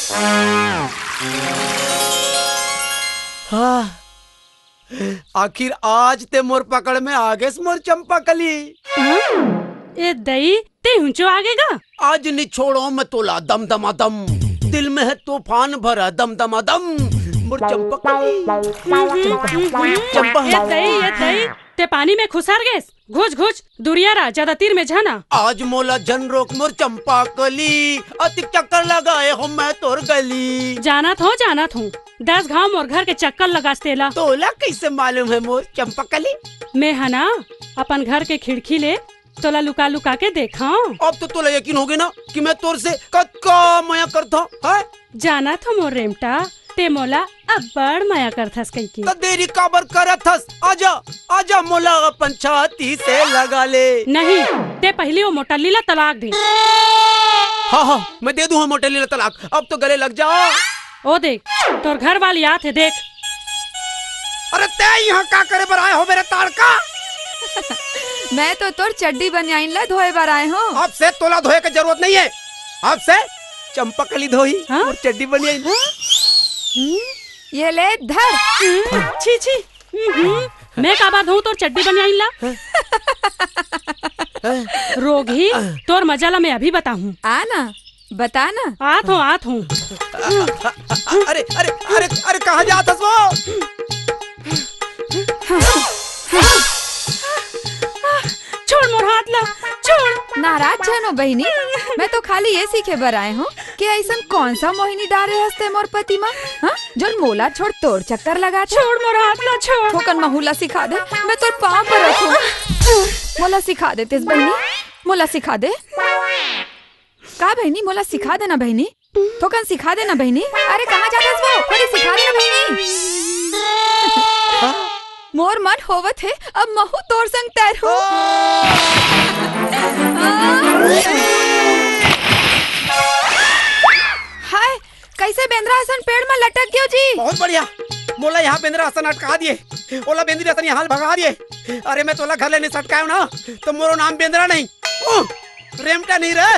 हाँ, आखिर आज ते मोर पकड़ में आगे मोर चंपा कली। ए दई ते ऊंचो आगेगा। आज नहीं छोड़ो मैं तोला दम दमा दम, दिल में है तूफान भरा दम दमा दम। मोर चंपा कली चंपा ये दई ते पानी में खुसार गेस। घुस घुस दुरियारा ज्यादा तीर में जाना। आज मोला जन रोक मोर चंपा कली, अति चक्कर लगाए हो मैं तोर गली। जाना थो 10 घाव मोर घर के चक्कर लगास्तेला। तोला कैसे मालूम है मोर चंपा कली? मैं है ना अपन घर के खिड़की ले तोला लुका लुका के देखा। अब तो तोला यकीन हो गया ना कि मैं तोर से कत्का माया करता है। जाना था मोर रेमटा ते मोला अब बड़ माया करथस कई की। तो देरी काबर करथस? आजा आजा मोला अपन छाती से लगा ले। नहीं ते पहले वो मोटल्ली ला तलाक दे। हाँ मैं दे दूँ मोटल्ली ला तलाक। अब तो गले लग जा। ओ देख तोर घर वाली आत है देख। अरे ते यहाँ क्या करे बर आए हो मेरे ताड़का? मैं तो तोर चड्डी बनियाइन ला धोए बर आए हूँ। अब से तोला धोए की जरूरत नहीं है। अब से चंपा कली धोई और चड्डी बनियाइन। ये ले धर। छी छी मैं का बात हूँ तोर चड्डी बनियाइन ला। रोगी तोर मजाला मैं अभी बताऊँ। आना बता ना। आत हूँ। अरे अरे अरे अरे कहाँ जात हस वो? छोड़ मोर हाथ ला छोड़। नाराज जानो बहनी, मैं तो खाली ये सीखे बर आए हूँ कि ऐसा कौन सा मोहिनी डारे हंसते मोर पति माँ, हाँ जो मोला छोड़ तोड़ चक्कर लगा। छोड़ मोर हाथ ला छोड़। ठोकन महूला सिखा दे, मैं तोर पाँव पर रखूं। मोला सिखा दे तेज बहनी, मोला सिखा दे। का बहनी मोला सिखा देना बहनी, ठोकन सिखा देना बहनी। अरे कहाँ जाते वो, थोड़ी सिखा देना बहनी। मोर मन होवत है अब महू तोर संग तैरू। हाय कैसे बेंद्रा हसन पेड़ में लटक गयो जी। बहुत बढ़िया, मोला यहाँ बेंद्रा हसन अटका दिए। ओला बेंद्री हसन यहाँ भगा दिए। अरे मैं तोला घर लेने सटकायो ना तो मोरो नाम बेंद्रा नहीं रेमटा नहीं रहे।